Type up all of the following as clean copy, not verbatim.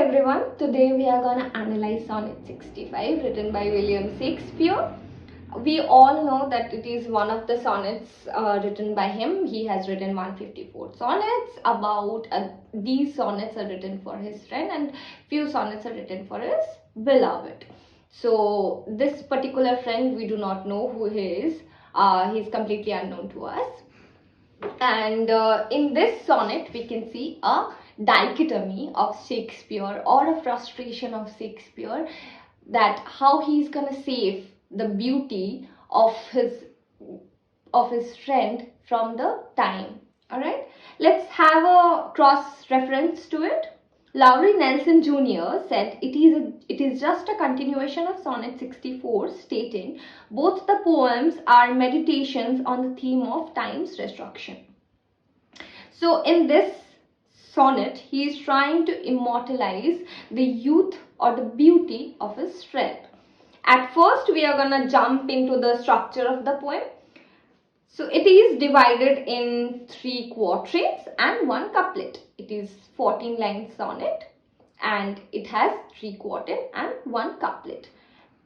everyone, today we are gonna analyze Sonnet 65 written by William Shakespeare. We all know that it is one of the sonnets written by him. He has written 154 sonnets. These sonnets are written for his friend and few sonnets are written for his beloved. So this particular friend, we do not know who he is. He's completely unknown to us. And in this sonnet we can see a dichotomy of Shakespeare, or a frustration of Shakespeare, that how he's gonna save the beauty of his friend from the time. All right, let's have a cross reference to it. Lowry Nelson Jr. said it is just a continuation of Sonnet 64, stating both the poems are meditations on the theme of time's destruction. So in this sonnet, he is trying to immortalize the youth or the beauty of his friend. At first, we are gonna jump into the structure of the poem. So it is divided in 3 quatrains and 1 couplet. It is 14-line sonnet and it has 3 quatrain and 1 couplet.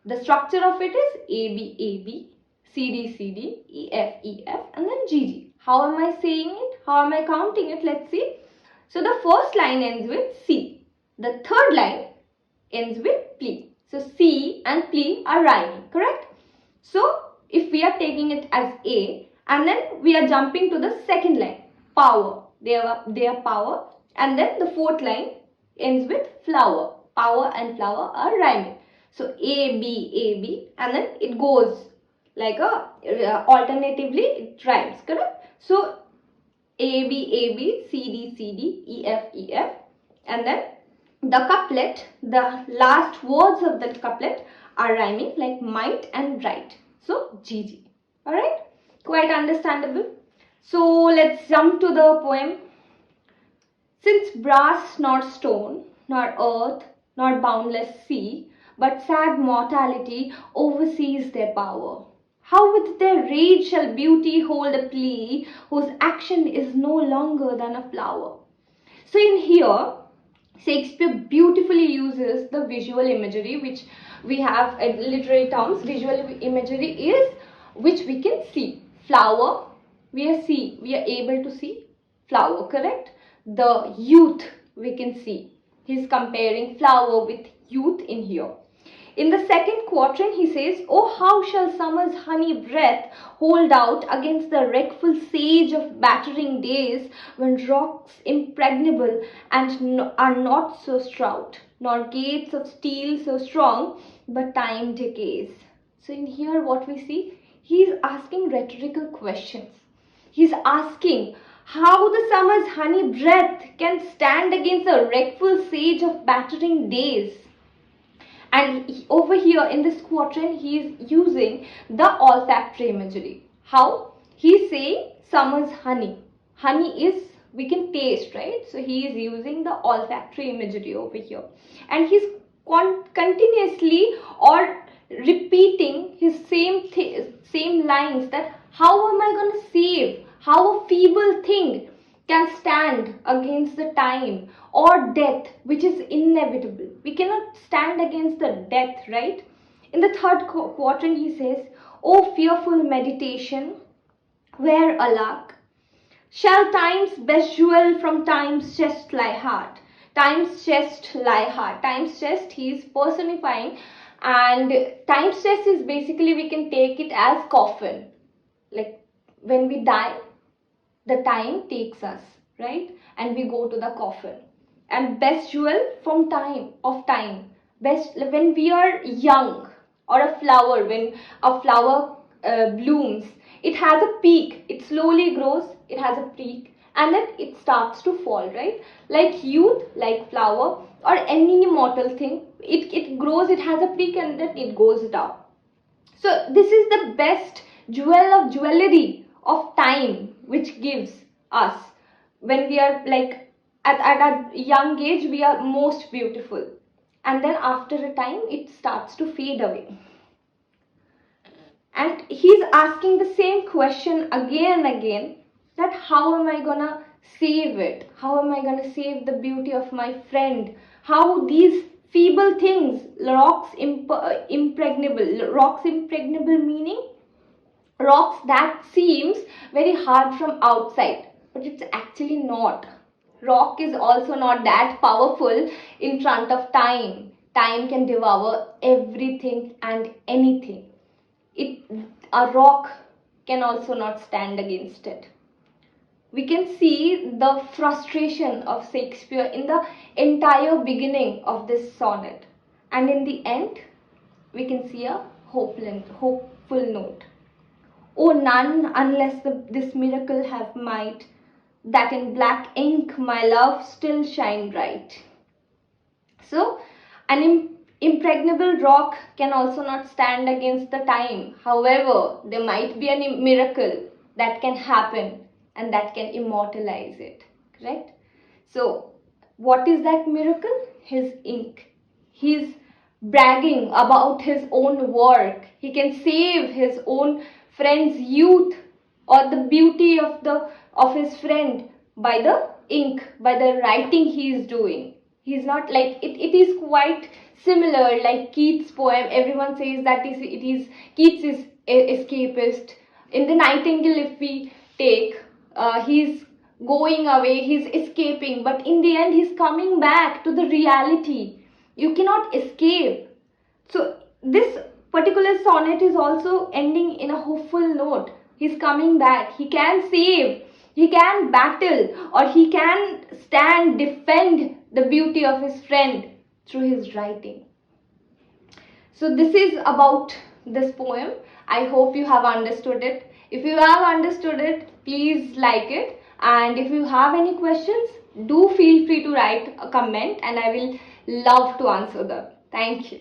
The structure of it is AB, AB, CD, CD, EF, EF, and then GG. How am I saying it? How am I counting it? Let's see. So the first line ends with C. The third line ends with plea. So C and plea are rhyming, correct? So if we are taking it as A, and then we are jumping to the second line, power. They are power, and then the fourth line ends with flower. Power and flower are rhyming. So A, B, and then it goes like alternatively it rhymes, correct? So A, B, C, D, E, F, and then the couplet, the last words of the couplet are rhyming like might and right. So GG. Alright, quite understandable. So let's jump to the poem. Since brass nor stone, nor earth, nor boundless sea, but sad mortality oversees their power, how with their rage shall beauty hold a plea whose action is no longer than a flower? So in here, Shakespeare beautifully uses the visual imagery, which we have in literary terms. Visual imagery is which we can see. Flower, we are able to see flower, correct? The youth we can see. He's comparing flower with youth in here. In the second quatrain, he says, "Oh, how shall summer's honey breath hold out against the wrackful sage of batt'ring days, when rocks impregnable and are not so stout, nor gates of steel so strong, but time decays." So in here what we see, he is asking rhetorical questions. He's asking how the summer's honey breath can stand against the wrackful sage of batt'ring days. And over here in this quatrain, he is using the olfactory imagery. How? He's saying summer's honey. Honey is, we can taste, right? So he is using the olfactory imagery over here. And he's continuously or repeating his same lines, that how am I going to save? How a feeble thing can stand against the time or death, which is inevitable. We cannot stand against the death, right? In the third quatrain, he says, "O fearful meditation, where alack shall time's best jewel from time's chest lie hard?" Time's chest lie hard. Time's chest, he is personifying, and time's chest is basically, we can take it as coffin. Like when we die, the time takes us, right? And we go to the coffin. And best jewel from time, best when we are young, or a flower, when a flower blooms, it has a peak, it slowly grows, it has a peak, and then it starts to fall, right? Like youth, like flower, or any immortal thing, it grows, it has a peak, and then it goes down. So this is the best jewel of jewelry of time, which gives us, when we are like at a young age, we are most beautiful, and then after a time it starts to fade away. And he's asking the same question again and again, that how am I gonna save it? How am I going to save the beauty of my friend? How these feeble things, impregnable. Rocks impregnable meaning rocks that seems very hard from outside, but it's actually not. Rock is also not that powerful in front of time. Time can devour everything and anything. A rock can also not stand against it. We can see the frustration of Shakespeare in the entire beginning of this sonnet, and in the end we can see a hopeful note. Oh, none unless this miracle have might, that in black ink my love still shine bright. So, an impregnable rock can also not stand against the time. However, there might be a miracle that can happen and that can immortalize it. Correct? So, what is that miracle? His ink. He's bragging about his own work. He can save his own friend's youth or the beauty of his friend by the ink, by the writing he is doing. He's not like it is quite similar like Keats' poem. Everyone says that Keats is escapist. In the Nightingale, if we take, he's going away, he's escaping, but in the end he's coming back to the reality. You cannot escape. So this particular sonnet is also ending in a hopeful note. He's coming back. He can save, he can battle, or he can defend the beauty of his friend through his writing. So this is about this poem. I hope you have understood it. If you have understood it, please like it. And if you have any questions, do feel free to write a comment and I will love to answer them. Thank you.